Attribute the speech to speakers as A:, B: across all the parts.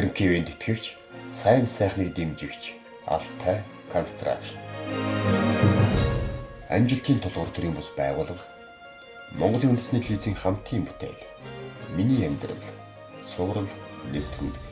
A: Ерөнхий ивэнд итгэгч, сайн сайхныг дэмжигч, Алтай констракшн. Амжилтын тулгуур төрийн бус байгууллага, Монголын үндэсний телевизийн хамтын бүтээл, миний амьдрал, сурал, нэвтрүүлэг.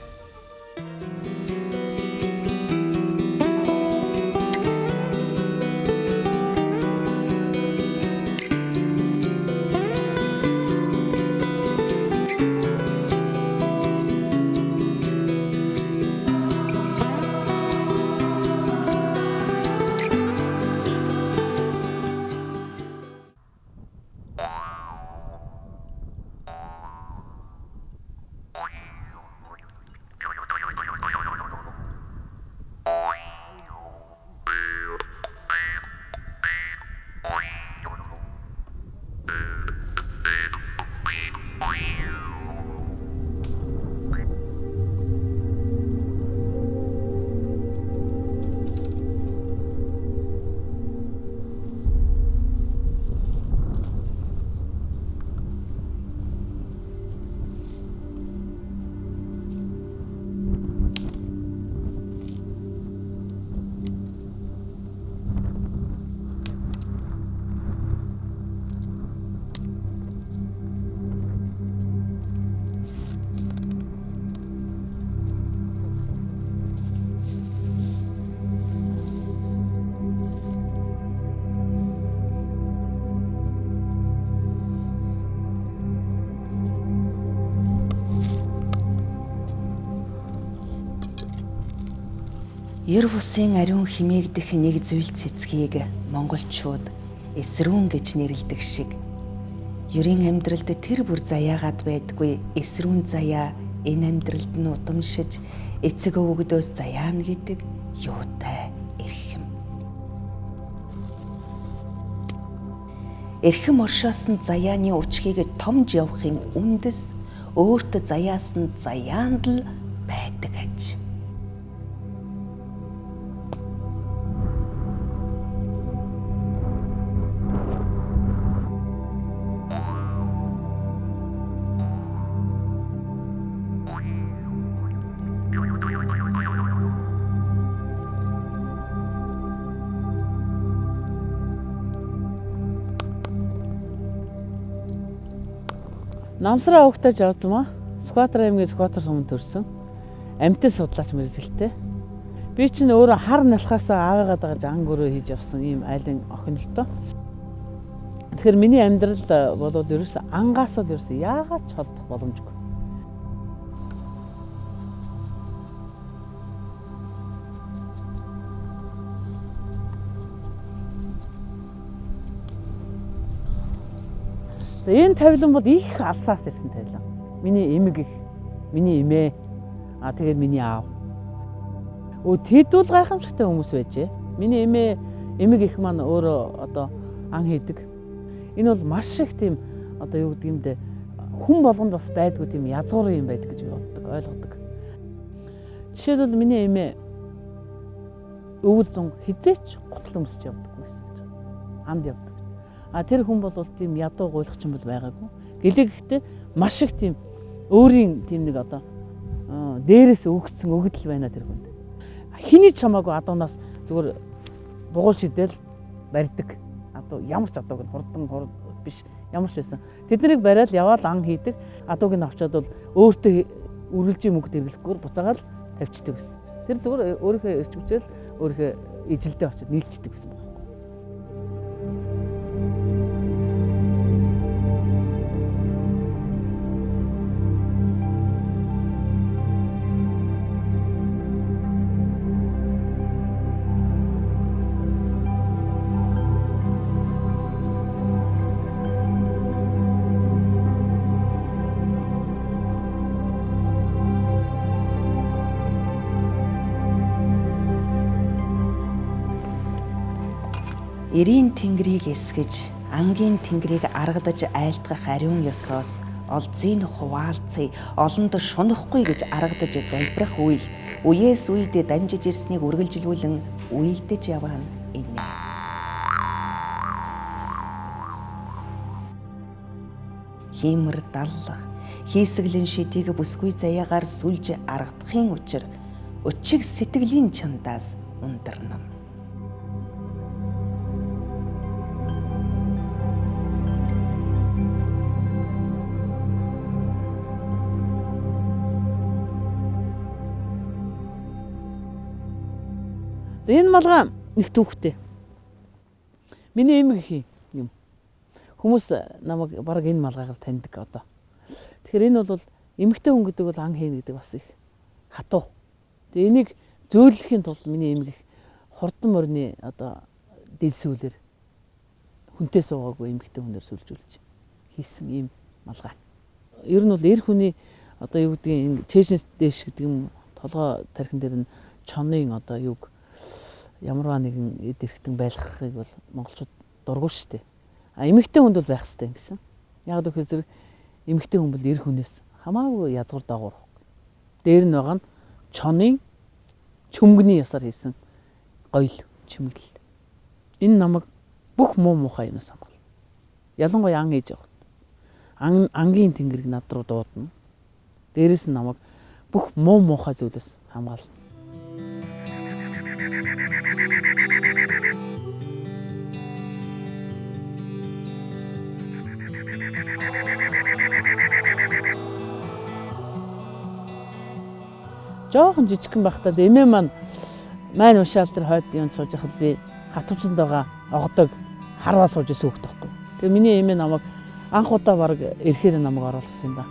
B: Ер бусын ариун химээгдэх нэг зүйл цэцгийг монголчууд эсрүүн гэж нэрлэдэг шиг ерийн амьдралд тэр бүр заяагаад байдгүй эсрүүн заяа энэ амьдралд нь удамшиж эцэг өвгдөөс заяана гэдэг юутай эрхэм. Эрхэм оршоосон заяаны учгийг томж явахын үндэс өөртөө заяасан заяанд л байдаг аж.
C: Намсраа угтаж явзмаа. Сүхбаатар аймгийн Сүхбаатар суманд төрсөн. Амьтан судлаач мэргэжилтэй. Би чинь өөрөө хар налхаас аавыгаа дагаж ан гөрөө хийж явсан ийм айлын охин л тоо. Тэгэхээр миний амьдрал болоод ерөөсөө ангаас бол ерөөсөө яагаад ч холдох боломжгүй. Энэ тавилан бол их алсаас ирсэн тавилан. Миний эмэг их, миний эмээ, тэгээд миний аав. Тэд бол гайхамшигтай хүмүүс байжээ. Миний эмэг их маань өөрөө одоо ан хийдэг. Энэ бол маш их тийм одоо юу гэдэг юм бэ? Хүн болгонд бас байдгүй тийм язгуур юм байдаг гэж боддог, ойлгодог. Жишээлбэл миний эмээ өвөл зун хизээч гутал өмсөж явдаггүй гэсэн гэж. Анд явдаг. Тэр хүн бол тийм ядуу гуйлахч юм бол байгаагүй. Гэлээ гэхдээ маш их тийм өөрийн тийм нэг одоо дээрээс өгсөн өгдөл байна тэр хүнд. Хиний ч хамаагүй адуунаас зүгээр бугуул шидэл барьдаг. Одоо ямар ч адууг нь хурдан биш ямар ч байсан. Тэднийг бариад яваал ан хийдэг. Адууг нь авчаад бол өөртөө үргэлжийн мөнгө хэрэглэхгүйгээр буцаагаал тавьчихдаг гэсэн. Тэр зүгээр өөрийнхөө эрчимчэл өөрийнхөө ижилдээ очиж нийлцдэг гэсэн байна.
B: Эрийн тэнгэрийг эсгэж, ангийн тэнгэрийг аргадаж айлтгах ариун ёсоос олзын хуваалцъя, олонд шунахгүй гэж аргадаж залбирах үйл, үеэс үедээ дамжиж ирснийг үргэлжлүүлэн үйлдэж яваа энэ. хиймэр даллах, хийсгэлэн шидийг бүсгүй заяагаар сүлж аргадахын учир өчиг сэтгэлийн чандаас ундарнам.
C: За энэ малгай их түүхтэй. Миний эмэг юм. Хүмүүс намайг бараг энэ малгайгаар таньдаг одоо. Тэгэхээр энэ бол эмэгтэй хүн гэдэг бол ан хийн гэдэг бас их хатуу. Тэгээ энийг зөөлөхийн тулд миний эмэг их хурдан морины одоо дэлсүүлэр хүнтэй суугаагүй эмэгтэй хүнээр сүлжүүлж хийсэн ийм малгай. Ер нь бол эр хүний одоо юу гэдгийг чэйшнс дэш гэдэг юм толгой тархин дээр нь чонын одоо юг ямарваа нэгэн эд эрхтэн байлгахыг бол монголчууд дургуй шүү дээ. Эмэгтэй хүнд бол байх хэрэгтэй гэсэн. Яг л тэгэхээр зэрэг эмэгтэй хүн бол эр хүнээс хамаагүй язгуур дагуур. Дээр нь байгаа нь чонын чөмгөний ясаар хийсэн гоёл чимэглэл. Энэ намайг бүх муу мухай юмс хамгаал. Ялангуяа ан ээж явахад. Ангийн тэнгэрийг над руу дуудана. Дээрээс нь намайг бүх муу мухай зүйлээс хамгаал. Жохон жижигхэн байхдаа эмээ маань уушаал дээр хойд юунд сууж байхад би хатвчанд байгаа огдог харваа сууж исэн хөхт байхгүй. Тэгээ миний эмээ намайг анх удаа баг ирэхээр намайг оруулсан юм ба.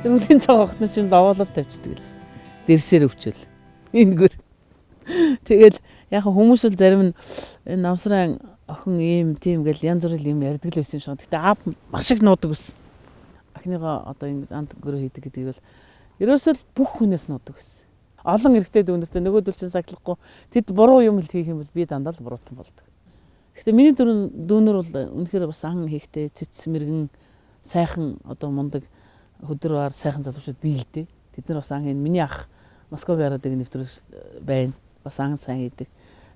C: Тэр үлийн цаг огтны чинь ловоолоод тавьчихдаг л. Дэрсээр өвчөл. Энгөр. Тэгэл яг хүмүүс л зарим нь энэ намсрын охин ийм тийм гэл янз бүрийн юм ярьдаг л байсан юм шиг. Гэтэ аав маш их нуудаг байсан. Ахныгаа одоо ингэ амт гөрөө хийдэг гэдэг бол ерөөсөө л бүх хүнээс нуудаг байсан. Олон эрэгтэй дүүнэртэй нөгөөдөл чинь сахилахгүй тэд буруу юм л хийх юм бол би дандаа л буруутан болдог. Гэтэ миний дүүнэр бол үнэхээр бас ан хийхтэй цэц мэрэгэн сайхан одоо мундаг хөдрөөр сайхан залуучууд бий л дээ. Тэд нар бас ан хийн миний ах Москвыг хараад нэг нэвтрүүлэг байна. Бас ан сайн хийдэг.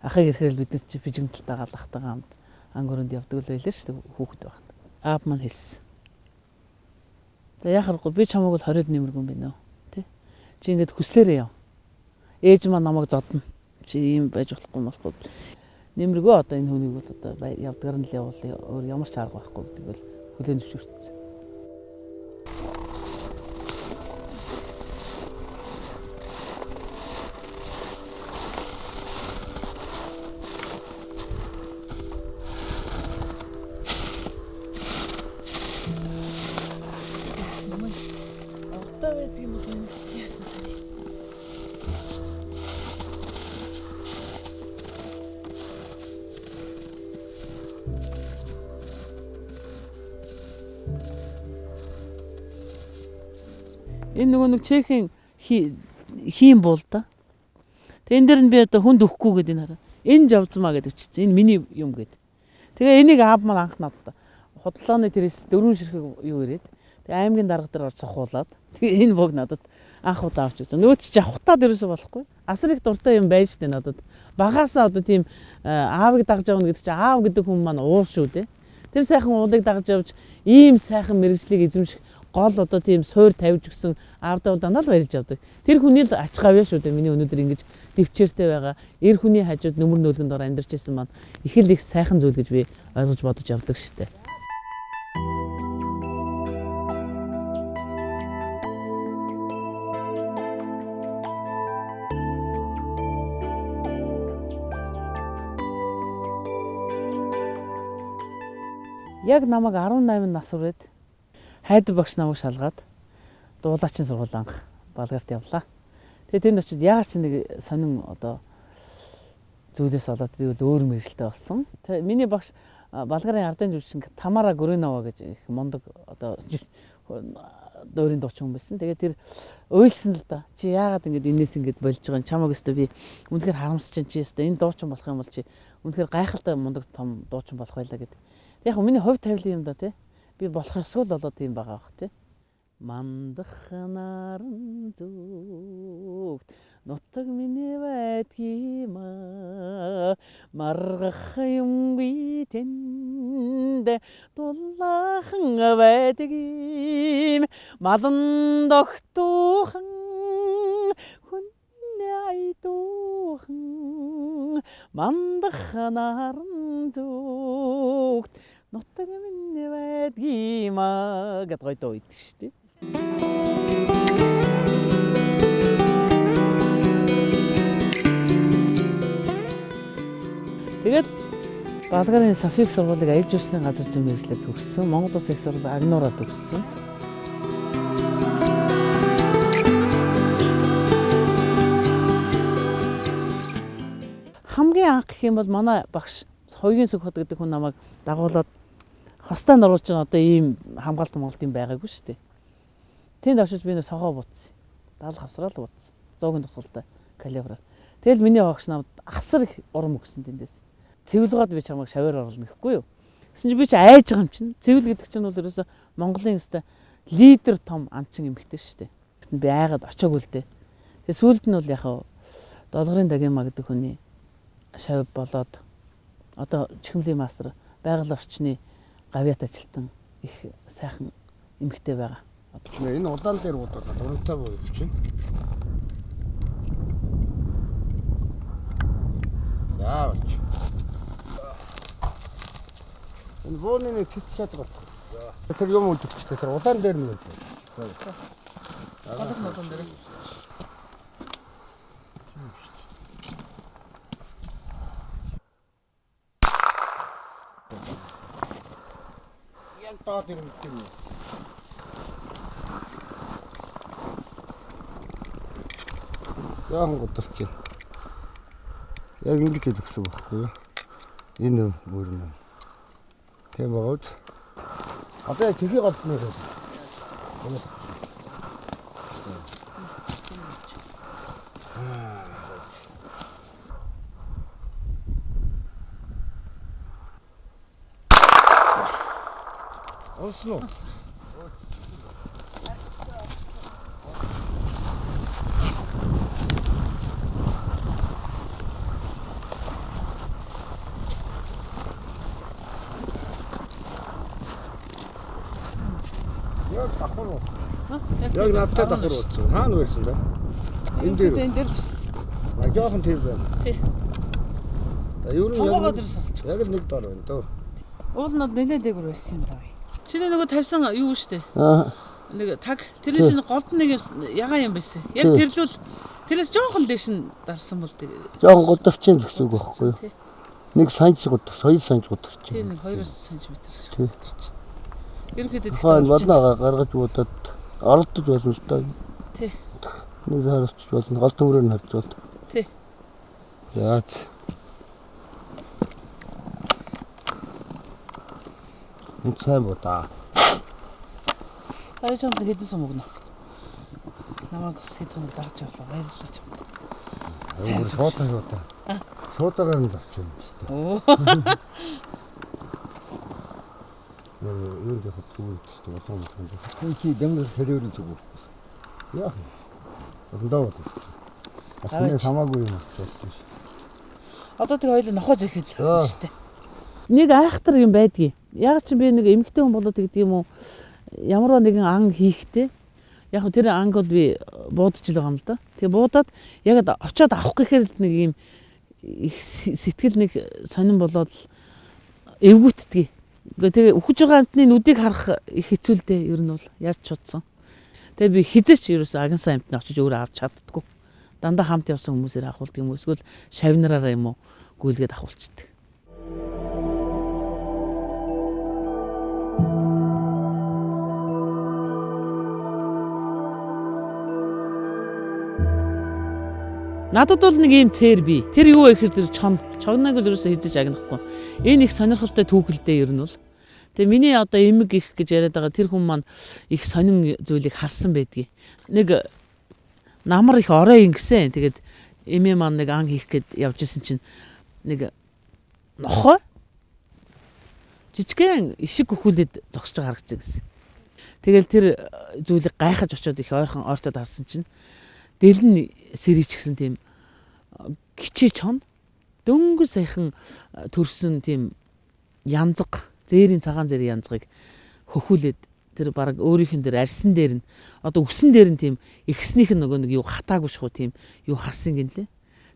C: Ахыг ирэхээр бид нар чи бижигэн талтайгаа лахтайгаа хамт ан гөрөнд явдаг л байлаа шүү дээ хүүхэд байхад. Аав маань хэлсэн. Тэгээ яхахгүй би чамайг бол 20-д нэмэргүй юм байна уу? Тэ? Чи ингэж хүслээрээ яв. Ээж маань намайг зодно. Чи ийм байж болохгүй. Нэмэргүй одоо энэ хүнийг бол одоо явдгаар нь л явуул өөр ямар ч арга байхгүй гэдэг бол хүлээн зөвшөөрсөн. Энэ нөгөө нэг чехийн хийм буул да. Тэгээ энэ дэр нь би одоо хүнд өгөхгүй гэдэг энэ хараа. Энэ жавзмаа гэдэг үчсэн. Энэ миний юм гэдэг. Тэгээ энийг аав маань анх надад худлааны тэрээс 4 ширхэг юу ирээд. Тэгээ аймгийн дарга дээр орж сохуулаад. Тэгээ энэ бог надад анх удаа авч үзсэн. Нөгөө чи авахтаад ерөөсөө болохгүй. Асар их дуртай юм байж штэ надад. Багаасаа одоо тийм аавыг дагж явна гэдэг чи аав гэдэг хүн маань уул шүү дээ. Тэр сайхан уулыг дагж явж ийм сайхан мэрэгжлийг эзэмших гол одоо тийм суур тавьж өгсөн аавдаа дандаа л барьж явдаг. Тэр хүний л ач гавьяа шүү дээ. Миний өнөөдөр ингэж төвчээртэй байгаа. Эр хүний хажууд нөмөр нөөлгөнд ор амьдарч байсан маань их л их сайхан зүйл гэж би ойлгож бодож явдаг шүү дээ. Яг намайг 18 нас хүрээд хайд багш намайг шалгаад дуулаачин сургууль анх Балгарт явлаа. Тэгээд тэнд очиод яагаад ч нэг сонин одоо зүйлээс болоод би бол өөр мэрэгчлээ болсон. Тэгээд миний багш Болгарын ардын жүжигчин Тамара Гүрэнова гэж их мундаг одоо дуурийн дуучин хүн байсан. Тэгээд тэр уйлсан л да. Чи яагаад ингэж энэс ингэж болж байгаа юм? Чамаг өстө би үнэхээр харамсаж чи өстө энэ дуучин болох юм бол чи үнэхээр гайхалтай мундаг том дуучин болох байлаа гэдэг. Яг миний хувь тавилан юм да тий. Би болох ёсгүй л болоод тийм байгаа бах тий. мандах наран зүгт нутаг миний байдгийма маргах юмгүй тэнд дулаахан байдгийм малан догтуухан хүннээ айдуухан мандах наран зүгт нутаг миний байдгийма гэд гоё дуу идэг шүү дээ. Тэгээд Балгарын Софиг сургуулийг аялал жуулчны газар зүйн мэргэжлээр төгссөн. Монгол Улсын их сургууль Агнуураа төгссөн. Хамгийн анх гэх юм бол манай багш Хоёгийн Сүхбат гэдэг хүн намайг дагуулад хостанд оруулж байгаа одоо ийм хамгаалт юм байгаагүй шүү дээ. Тэнд очиж би нэг согоо бутсан. Даалга хавсгаал бутсан. 100-ын тусгалтай калибраар. Тэгэл миний багш намайг асар их урам өгсөн тэндээс. Цэвэрлгээд би чамайг шавьаар оруулна гэхгүй юу. Гэсэн чи би чи айж байгаа юм чинь. Цэвэрлэл гэдэг чинь бол ерөөсө Монголын өстой лидер том анчин эмэгтэй шүү дээ. Гэтэ би айгаад очоогүй л дээ. Тэгээ сүүлд нь бол яг Долгорын Дагимаа гэдэг хүний шавь болоод одоо чихмлийн мастер байгаль орчны гавьяат ажилтан их сайхан эмэгтэй байгаа.
D: Энэ удаан дээр удаад дурантай боо гэж чинь. Яавч. Энэ бооны нэг чичээд байна. Тэр юм үлдчихтэй тэр удаан дээр нь.
C: Удаан дээр.
D: Яг таад юм тийм. Яахан годорч. Яг ингэ л гэсэн байхгүй юу? Энэ мөрнө. Тийм бод. Одоо яг тгий голдно гэж. Олсно. Яг надтай давхар болсон. Хаана байсан да? Энэ дээр.
C: Энэ дээр л.
D: А жоохон тийм байна.
C: Тий.
D: Юу нь
C: яг л
D: яг л нэг дор байна дөө.
C: Уул нь нэлээд дээгүр байсан юм даа. Чиний нөгөө тавьсан юу штэ? Нэг таг тэр чинь голд нэг ягаан юм байсан. Яг тэрлүүл тэрээс жоохон дэш нь дарсан бол тэг.
D: Жоохон годорчин гэсэн үг байхгүй юу? Нэг санч годорч, 2 санч годорч.
C: Тий нэг 2 см.
D: Тий.
C: Ерөнхийдөө
D: хаан болноо гаргаж бодоод оролдож байсан л та.
C: Тий.
D: Нэг харагч болсон гол төмрөөр нь харж бол.
C: Тий.
D: Яач. Үн сайн бота.
C: Аяжсан хэдэн сум өгнө. Намайг сэдвэн дагж явлаа баярлалаа.
D: Сайн фото фото. Фотогаар нь авч юм шүү дээ.
C: Оо.
D: Юу гэх юм бэ? Төвд чи дэмнэр хэрээр зүг. Яа. Ондоо. Ахны хамаагүй юм байна.
C: Одоо тэг хоёул нохоо зэхэд л шүү дээ. Нэг айхтар юм байдгийг. Яг чи би нэг эмэгтэй хүн болоод гэдэг юм уу? Ямарваа нэгэн ан хийхтэй. Яг тэр анг бол би буудаж л байгаа юм л да. Тэгээ буудаад яг очиод авах гэхээр л нэг юм их сэтгэл нэг сонирн болоод эвгүйтдэг. Тэгээ үхэж байгаа амтны нүдийг харах их хэцүү л дээ. Ер нь бол яаж чудсан. Тэгээ би хизээч ерөөсөө агнсан амтны очиж өөрөө авч чаддаггүй. Дандаа хамт явсан хүмүүсээр ахуулдаг юм уу? Эсвэл шавнараараа юм уу? Гүйлгээд ахуулчихдаг. Надад бол нэг юм цээр бий. Тэр юу вэ гэхээр тэр чогног л ерөөсөө хизэж агнахгүй. Энэ их сонирхолтой түүхэлдээ ер нь бол. Тэгээ миний одоо эмэг их гэж яриад байгаа тэр хүн маань их сонин зүйлийг харсан байдгийг. Нэг намар их орой ингэсэн. Тэгээд эмээ маань нэг ан хийх гээд явж исэн чинь нэг нохой жижигхэн ишиг өхүүлээд зогсож байгаа харагдсан гэсэн. Тэгэл тэр зүйлийг гайхаж очиод их ойрхон ойртоод харсан чинь дэлэн сэрийч гэсэн тийм гिचий чон дөнгөж саяхан төрсөн тийм янзаг зээрийн цагаан зээрийн янзгыг хөхүүлээд тэр баг өөрийнх нь тэр арьсан дээр нь одоо үсэн дээр нь тийм ихснийх нь нөгөө нэг юу хатаагүй шахуу тийм юу харсан гинлээ.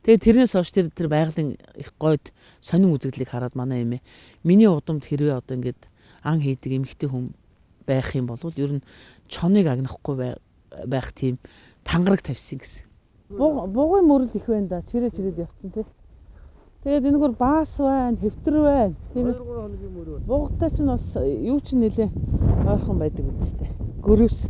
C: Тэгээ тэрнээс хойш тэр байгалийн их гойд сонин үзэгдлийг хараад манай эмээ миний удамд хэрвээ одоо ингээд ан хийдэг эмэгтэй хүн байх юм бол ер нь чоныг агнахгүй байх тийм тангараг тавьсан гэсэн. Бугын мөрөл их байна да. Чирээд явцсан тий. Тэгээд энэгээр баас байна, хэвтэр байна. Тийм
D: 2-3 хоногийн мөрөө.
C: Бугтай ч бас юу ч нэлээ ойрхон байдаг үстэй. Гөрөөс.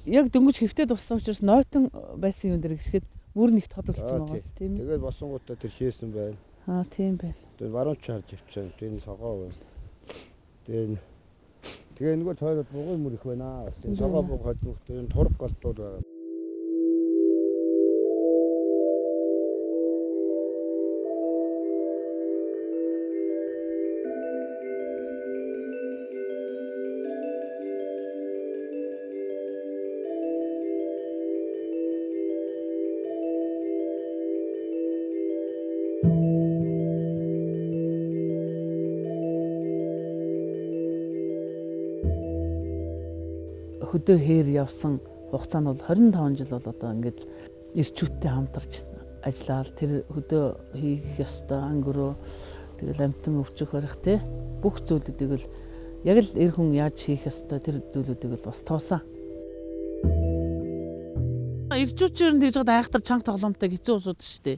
C: Яг дөнгөж хэвтээд болсон учраас нойтон байсан юм дээр гიშгэд мөр нэг тодолцсон байгаа ч тийм.
D: Тэгээд босонгуудаа тэр шээсэн байна.
C: Аа тийм байна.
D: Тэгээд баруунч харж ивчсэн. Тэгээд согоо байна. Тэгээ энэгээр тойроод бугын мөр их байна. Тэгээд согоо буг хажуухтай энэ тург голдууд байгаа.
C: Хөдөө хээр явсан хугацаа нь бол 25 жил бол одоо ингээд ирчүүттэй хамтарч ажиллаад тэр хөдөө хийх ёстой ангөрөө тэгэл амтан өвчих барих те бүх зүйлүүдийг л яг л эр хүн яаж хийх ёстой тэр зүйлүүдийг л бас туусан. Ирчүүчээр нь тэгж айхтар чанга тоглоомтой хэцүү усууд шүү дээ.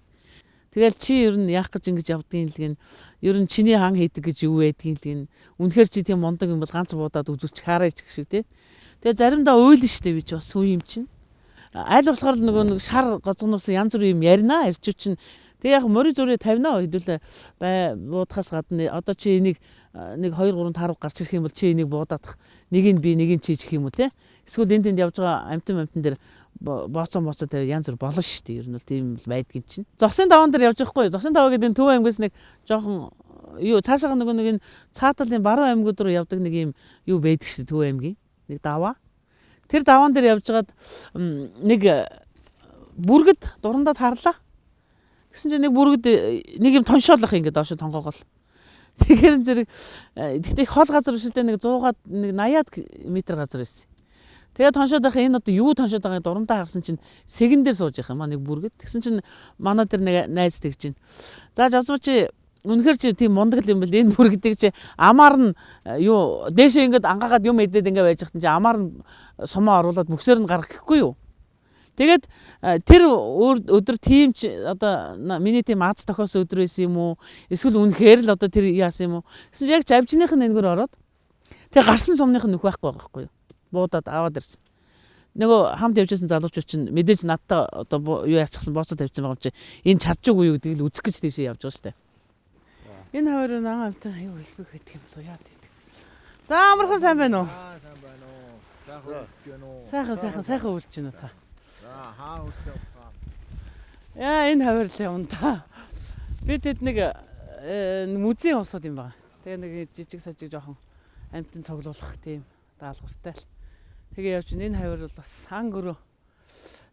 C: Тэгэл чи ер нь яах гэж ингэж явдгийн л гин ер нь чиний хан хийдэг гэж юу байдгийн л гин үнэхээр чи тийм мундаг юм бол ганц буудаад үзүүлчих хараач гэх шиг те. Тэгээ заримдаа уйл штэ би ч бас үе юм чинь. Аль болохоор л нөгөө нэг шар гоцгонорсон янз бүрийн юм ярина ирчүү чинь. Тэгээ яг морин зүрээ тавина хэдүүлээ буудахаас гадна одоо чи энийг 1 2 3 5 гарч ирэх юм бол чи энийг буудадах нэгийг би нэгийг чи чих юм уу те. Эсвэл энд явж байгаа амтан дээр бооцоо тавь янз бүр болно штэ. Ер нь бол тийм байдгийн чинь. Зосын даваан дээр явж байхгүй. Зосын даваа гэдэг нь Төв аймгаас нэг жоохон юу цаашаа нэг цааталын баруун аймгууд руу явдаг нэг юм юу байдаг штэ Төв аймгийн. Нэг даваа. Тэр даваан дээр явжгаад нэг бүргэд дурандаа тарлаа. Гэсэн чинь нэг бүргэд нэг юм тоншоолох ингэ доошо тонгоогол. Тэгэхээр зэрэг тэгтээ хол газар биш үү нэг 100-аад нэг 80-аад метр газар байсан. Тэгээ тоншоод байх энэ одоо юу тоншоод байгааг дурандаа харсан чинь сэгэн дээр сууж байгаа юм аа нэг бүргэд. Тэгсэн чинь манай тэр нэг найз тэгж чинь. За жавсууч үнэхээр чи тийм мундаг юм бэл энэ бүргэдэг чи амаар нь юу дээшээ ингээд ангаагаад юм эдээд ингээд байж хатан чи амаар нь сумаа оруулаад бүксээр нь гарах гэхгүй юу. Тэгээд тэр өдөр тийм ч одоо миний тийм аз тохиос өдөр байсан юм уу эсвэл үнэхээр л одоо тэр яасан юм уу гэсэн чи яг завжных нь энэгээр ороод тэгээ гарсан сумных нь нөх байхгүй байгаа байхгүй юу. Буудаад аваад ирсэн. Нөгөө хамт явжсэн залуучууд чинь мэдээж надтай одоо юу яачихсан бооцоо тавьсан байгаа юм чи энэ чадчихгүй юу гэдгийг л үзэх гэж тийшээ явж байгаа шүү дээ. Энэ хоёр наа амтан аюу хэлбэг байдаг юм болоо яа гэдэг. За амархан сайн байна уу?
D: Сайн байна уу?
C: Сайхан үлж байна та.
D: За хаа үлж байгаа.
C: Яа энэ хоёр л юм та. Бид хэд нэг музейн усууд юм байна. Тэгээ нэг жижиг сажиг жоохон амтан цоглуулах тийм даалгавартай л. Тэгээ явж энэ хоёр бол бас сан гөрөө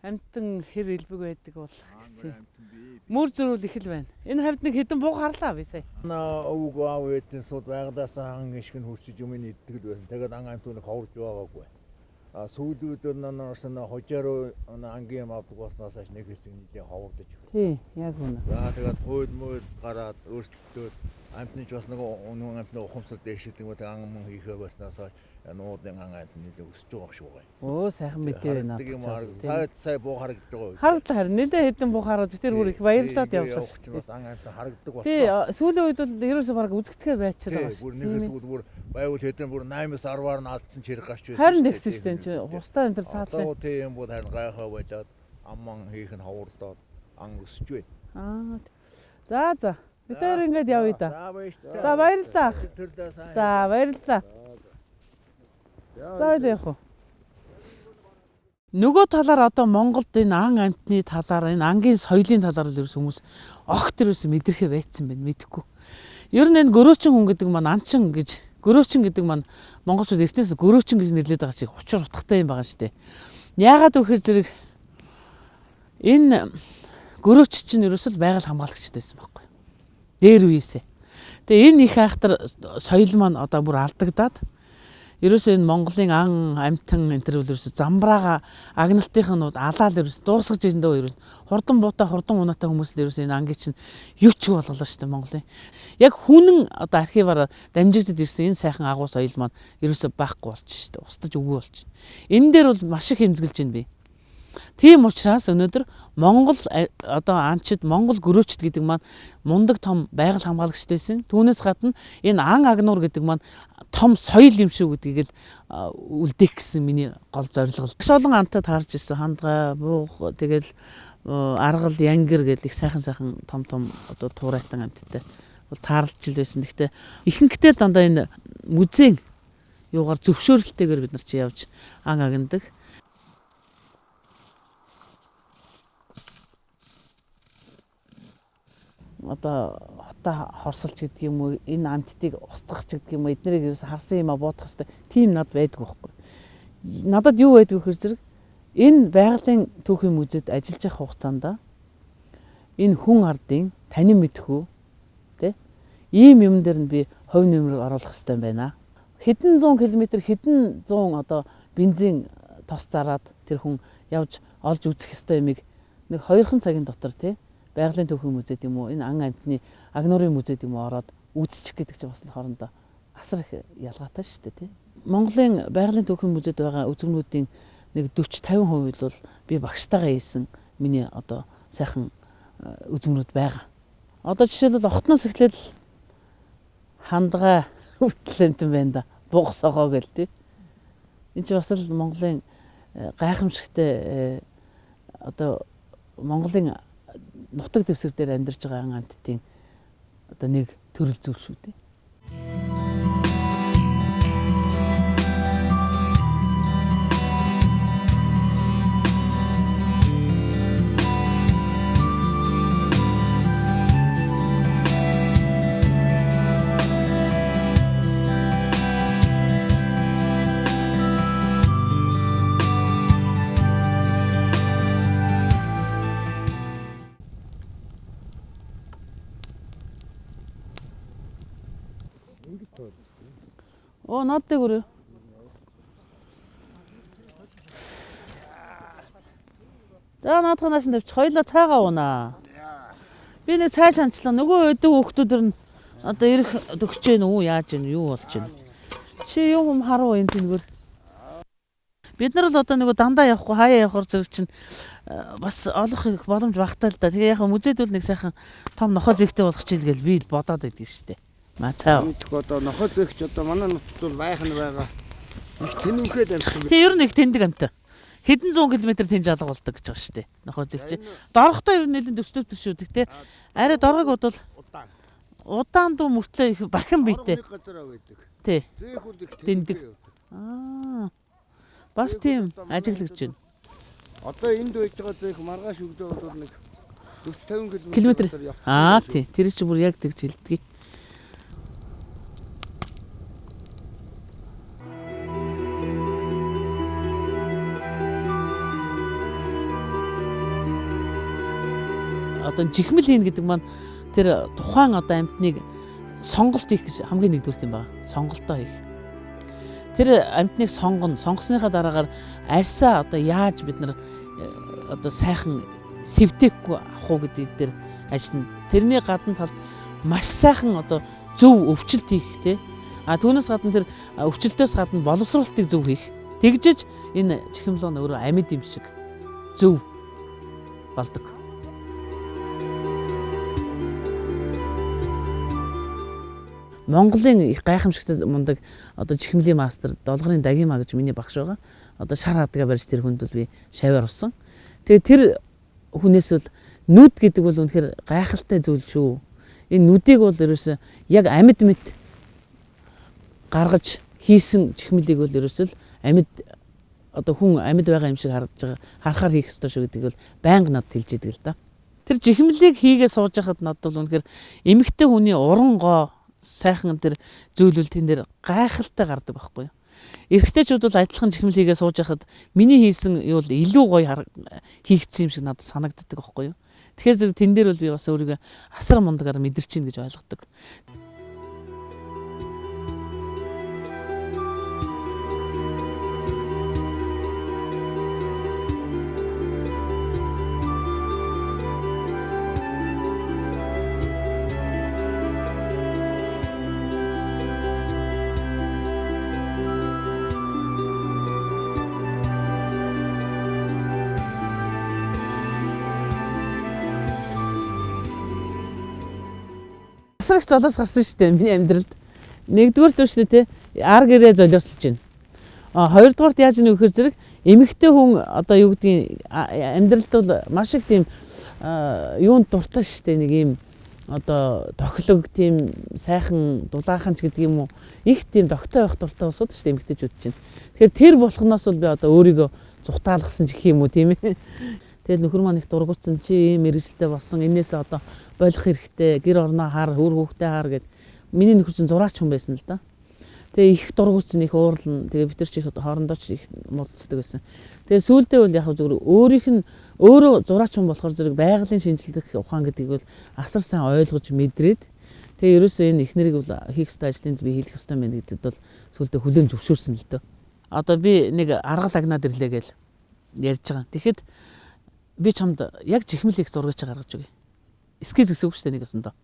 C: амтан хэр элбэг байдаг бол гэсэн. Мөр зөрүүл их л байна. Энэ хавьд нэг хэдэн бууг харлаа би сая.
E: Өвг аав ээдэн сууд байгадаасаа хан гიშгэн хүсэж юм иддэг л байсан. Тэгээд ан амтныг ховрж байгаагүй. Сүүлүүд нэрсэн хожааруу ангийн юм авдаг баснаас хойш нэг хэсэг нийлээ ховрдож ирсэн.
C: Тий, яг үнэ.
E: За тэгээд хууль мөл гараад өөрчлөлтөд амтныг бас нэг өнөө амтны ухамсар дэвшилдэг мө тэг ан мөн хийхээ баснаас хойш нуудын ан амтны өсөж байгаа шүү гай.
C: Оо сайхан мэдээ
E: байна. Сая буу харагддаг гоё.
C: Харагдаа харин нэлээд хэдэн буу хараад бид тэр бүр их баярлаад явлаа шүү.
E: Бас ан амт харагддаг болсон.
C: Тий, сүүлийн үед бол ерөөсөө бараг үзэгдэхээ байчаад байгаа шүү.
E: Бүр нэгээс бүр байвал хэдэн бүр 8-аас 10-аар нь алдсан чирэг гарч байсан.
C: Харин тэгсэн шүү дээ. Чи хустаа энэ тэр саадлаа.
E: Одоо тийм бол харин гайхаа байжаад амман хийх нь хавуурстаад ан өсөж байна.
C: За. Бид хоёр ингэж явъя да.
E: За баярлалаа.
C: За баярлалаа. За яах вэ? Нөгөө талаар одоо Монголд энэ ан амтны талаар энэ ангийн соёлын талаар л ерөөс хүмүүс огт ерөөс мэдрэхээ байцсан байна мэдхгүй. Ер нь энэ гөрөөчин хүн гэдэг маань анчин гэж Гөрөөчин гэдэг маань монголчууд эртнээс гөрөөчин гэж нэрлэдэг байгаа шиг учир утгатай юм байгаа шүү дээ. Яагаад вэхээр зэрэг энэ гөрөөч чинь ерөөсөл байгаль хамгаалагчтай байсан байхгүй. Дээр үеэсээ. Тэгээ энэ их айхтар соёл маань одоо бүр алдагдаад ерөөсөө энэ Монголын ан амьтан энэ төр ерөөсөө замбраага агналтынхнууд алаал ерөөсөө дуусгаж ирэндээ ерөөс хурдан буутай хурдан унаатай хүмүүс л ерөөсөө энэ ангийн чинь юу ч болголоо шүү дээ Монголын. Яг хүнэн одоо архиваараа дамжигдад ирсэн энэ сайхан агуу соёл маань ерөөсөө байхгүй болчих шүү дээ. Устдаж үгүй болчих. Энэ дээр бол маш их хэмзгэлж байна би. Тийм учраас өнөөдөр Монгол одоо анчид Монгол гөрөөчд гэдэг маань мундаг том байгаль хамгаалагчд байсан. Түүнээс гадна энэ ан агнуур гэдэг маань том соёл юм шүү гэдгийг л үлдээх гэсэн миний гол зорилго. Маш олон антад харж ирсэн хандгай, буух, тэгэл аргал, янгэр гэдэг их сайхан том одоо туурайтан амттай бол таарлж ил байсан. Гэхдээ ихэнхдээ дандаа энэ музейн юугаар зөвшөөрөлтэйгээр бид нар чи явж ан агнадаг. Одоо хотоо хорсолч гэдэг юм уу энэ амттыг устгах гэдэг юм уу эднэрийг ерөөс харсан юм а бодох хэвээр тийм над байдгүй байхгүй. Надад юу байдгүй хэр зэрэг энэ байгалийн түүхийн музейд ажиллаж явах хугацаанд энэ хүн ардын танин мэдхүү тий ийм юм дээр нь би хувь нэмрийг оруулах хэрэгтэй байна. Хэдэн 100 км хэдэн 100 одоо бензин тос зараад тэр хүн явж олж үзэх ёстой юмыг нэг 2 цагийн дотор тий байгалийн түүхийн музейд юм уу энэ ан амьтны агнуурын музейд юм уу ороод үзчих гэдэг чинь бас хоорондоо асар их ялгаатай шүү дээ тий. Монголын байгалийн түүхийн музейд байгаа үзэгнүүдийн нэг 40-50% бол би багштайгаа хийсэн миний одоо сайхан үзэгнүүд байгаа. Одоо жишээлбэл охтноос эхлээл хандгай хүртэл амтан байна да. Бугсогоо гэл тий. Энэ чинь бас л Монголын гайхамшигтай одоо Монголын нутаг дэвсгэр дээр амьдарч байгаа ан амьтдын одоо нэг төрөл зүйл шүү дээ. Надтай гөрөө. За наадах нааш тавьчих. Хоёлаа цайгаа уунаа. Би нэг цай шанчлаа. Нөгөө өдөг хүүхдүүдэр нь одоо ирэх төгч гэнэ үү яаж гэнэ юу болж гэнэ. Чи юм харуу энэ тэнгээр. Бид нар л одоо нөгөө дандаа явахгүй хаяа явахор зэрэг чинь бас олох их боломж багтаа л да. Тэгээ яг музейд бол нэг сайхан том нохоо зэгтэй болох чийл гэж би л бодоод байдаг шүү дээ. Мацаа.
D: Одоо нохоо зэгч одоо манай нутгад бол байх нь байгаа. Их тэнэмхээд амьсан.
C: Тэг ер нь их тэндэг амтай. Хэдэн 100 км тэнж алга болдог гэж байгаа шүү дээ. Нохоо зэгч. Дорхтой ер нь нэлээд төстэй шүү. Тэгтээ арай доргог бодвол удаан дуу мөртлөө их бахин биетэй. Тий. Тэндэг. Бас тийм ажиглагдж байна.
D: Одоо энд байж байгаа зээх маргааш өгдөө бол нэг 40-50
C: км. Тий. Тэр чинь бүр яг тэгж хэлдэг. Одоо жихмэл хийн гэдэг маань тэр тухайн одоо амьтныг сонголт хийх гэж хамгийн нэгдүгürt юм байна. Сонголтоо хийх. Тэр амьтныг сонгосныхаа дараагаар арьсаа одоо яаж бид нар одоо сайхан сэвтэхгүй авах уу гэдэг дээр ажиллана. Тэрний гадна талд маш сайхан одоо зөв өвчлөлт хийх тий. Түүнээс гадна тэр өвчлөлтөөс гадна боловсруулалтыг зөв хийх. Тэгжиж энэ чихэмлон өөрөө амьд юм шиг зөв болдог. Монголын их гайхамшигтай мундаг одоо чихмлийн мастер Долгорын Дагимаа гэж миний багш байгаа. Одоо шар хадгаа барьж тэр хүнд бол би шавьяар усан. Тэгээ тэр хүнээс бол нүд гэдэг бол үнэхээр гайхалтай зүйл шүү. Энэ нүдийг бол ерөөсөө яг амьд мэт гаргаж хийсэн чихмлийг бол ерөөсөө амьд одоо хүн амьд байгаа юм шиг харахаар хийх ёстой шүү гэдэг бол байнга надад хэлж идэг л да. Тэр чихмлийг хийгээ сууж хахад надад бол үнэхээр эмэгтэй хүний уран гоо сайхан тэр зүйлүүл тэн дээр гайхалтай гардаг байхгүй юу. Эрэгтэйчүүд бол адилхан чихмэлийгээ сууж байхад миний хийсэн юу л илүү гоё хийгдсэн юм шиг надад санагддаг байхгүй юу. Тэгэхээр зэрэг тэн дээр бол би бас өөрийгөө асар мундагаар мэдэрч чинь гэж ойлгодог. Асар их золиос гарсан шүү дээ миний амьдралд. Нэгдүгээр төв шүү дээ ар гэрээ золиослж байна. Хоёрдугаарт яаж нэг вөхөр зэрэг эмэгтэй хүн одоо юу гэдгийг амьдралд бол маш их тийм юунд дуртай шүү дээ нэг юм одоо тохилог тийм сайхан дулааханч гэдэг юм уу их тийм догтой байх дуртай болсод шүү дээ эмэгтэйчүүд чинь. Тэгэхээр тэр болохноос бол би одоо өөрийгөө зүхтаалгасан ч гэх юм уу тийм ээ. Тэгэл нөхөр маань их дургуутсан чи ийм мэрэгчлээ болсон энээсээ одоо болох хэрэгтэй гэр орноо хар хөр хүүхдээ хар гэд миний нөхөр чинь зураач хүн байсан л да. Тэгээ их дургуутсан их уурлан тэгээ бид нар ч их хоорондоо ч их муудцдаг байсан. Тэгээ сүүлдээ бол яг зөвхөн өөрийнх нь өөрөө зураач хүн болохоор зэрэг байгалийн шинжилгээ ухаан гэдгийг бол асар сайн ойлгож мэдрээд тэгээ ерөөсөө энэ эхнэрийг бол хийх ёстой ажлыг би хийх ёстой байна гэдэгт бол сүүлдээ хүлээн зөвшөөрсөн л дөө. Одоо би нэг аргал агнаад ирлээ гэж ярьж байгаа. Тэгэхэд би чамд яг чихмэл их зургаач гаргаж өгье. Эскиз гэсэн үг шүү дээ нэг өсөндөө.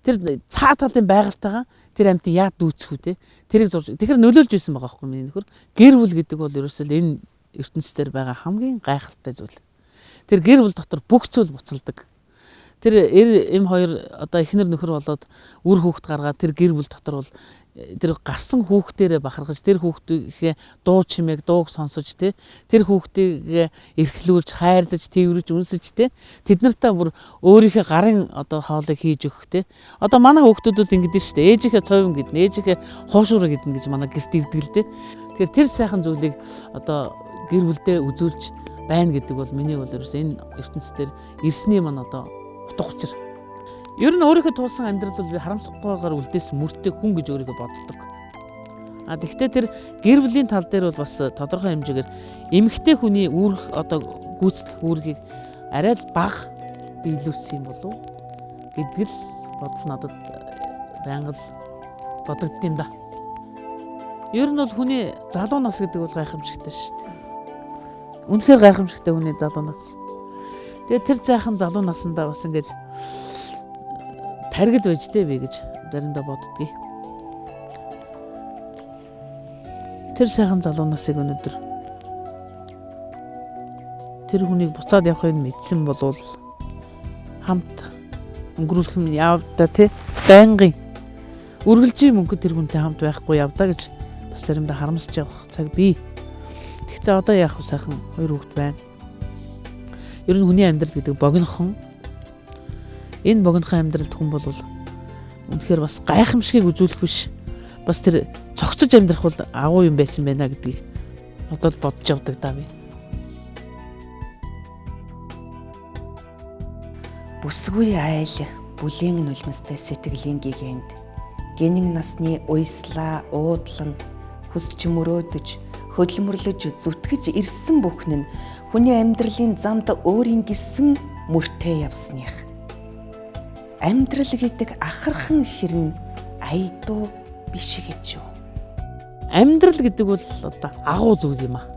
C: Тэр цаа талын байгальтайгаа тэр амьтан яад дүүцэх үү те. Тэрийг зурж. Тэгэхээр нөлөөлж исэн байгаа байхгүй миний нөхөр. Гэр бүл гэдэг бол ерөөсөө энэ ертөнцийн дээр байгаа хамгийн гайхалтай зүйл. Тэр гэр бүл дотор бүх зүйл буцалдаг. Тэр эм хоёр одоо эхнэр нөхөр болоод үр хүүхэд гаргаад тэр гэр бүл дотор бол тэр гарсан хүүхдээрээ бахархаж тэр хүүхдийнхээ дуу чимээг дууг сонсож те тэр хүүхдийг эрхлүүлж хайрлаж тэрвэрж үнсэж те тэд нартай бүр өөрийнхөө гарын одоо хоолыг хийж өгөх те одоо манай хүүхдүүд ингэдэж штэ ээжийнхээ цовин гэдэн ээжийнхээ хуушуураа гэдэн гэж манай гэрт ирдэг л те тэгэхээр тэр сайхан зүйлийг одоо гэр бүлдээ үзүүлж байна гэдэг бол миний бол ерөөс энэ ертөнцийн дээр ирсний маань одоо утга учир. Ер нь өөрийнхөө туулсан амьдрал бол би харамсахгүйгээр үлдээсэн мөртэй хүн гэж өөрийгөө боддог. Тэгэхдээ тэр гэр бүлийн тал дээр бол бас тодорхой хэмжээгээр эмэгтэй хүний үүрэг одоо гүйцэтгэх үүргийг арай л бага биелүүлсэн юм болов гэдэг л бодол надад байнга л бодогдд юм да. Ер нь бол хүний залуу нас гэдэг бол гайхамшигтай шүү дээ. Үнэхээр гайхамшигтай хүний залуу нас. Тэгээ тэр зайхан залуу насандаа бас ингээд таргил байж тээ би гэж заримдаа боддгийг. Тэр сайхан залуу насыг өнөөдөр тэр хүнийг буцаад явахыг мэдсэн болвол хамт өнгөрүүлэх юм явдаа тий байнгын үргэлжийн мөнгө тэр хүнтэй хамт байхгүй явдаа гэж бас заримдаа харамсаж явах цаг бий. Гэхдээ одоо яах вэ сайхан хоёр хүүхэд байна. Ер нь хүний амьдрал гэдэг богинохон. Энэ богинохон амьдралд хүн бол үнэхээр бас гайхамшигыг үзүүлэх биш. Бас тэр цогцож амьдрах бол агуу юм байсан байна гэдгийг одоо л бодож явдаг даа би.
B: Бүсгүй айл бүлийн нулимстай сэтгэлийн гигэнд гинэн насны уйслаа уудлан хүсч мөрөөдөж хөдөлмөрлөж зүтгэж ирсэн бүхэн нь хүний амьдралын замд өөрийн гисэн мөртэй явсных. Амьдрал гэдэг ахархан хэрн айдуу биш гэж юу?
C: Амьдрал гэдэг бол одоо агуу зүйл юм аа.